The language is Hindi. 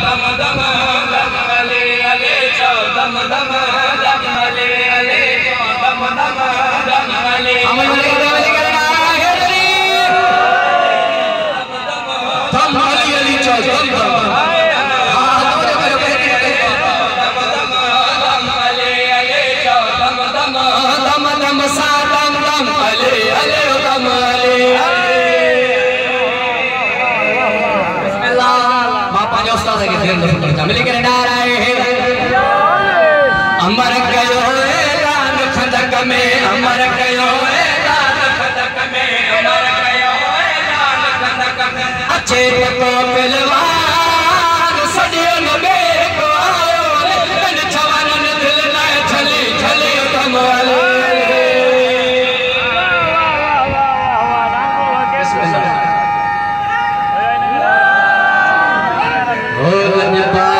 दम दम दम अले अले दम दम दम अले अले दम दम दम अले अमल वाले करना है अली दम अली अली दम दम अमर कयो ऐलान खंदक में अमर कयो ऐलान खंदक में अमर कयो ऐलान खंदक में अच्छे को पहलवान सदियों में को आयो कन छवानन दिल ना छली छली दम वाले बिस्मिल्लाह ओ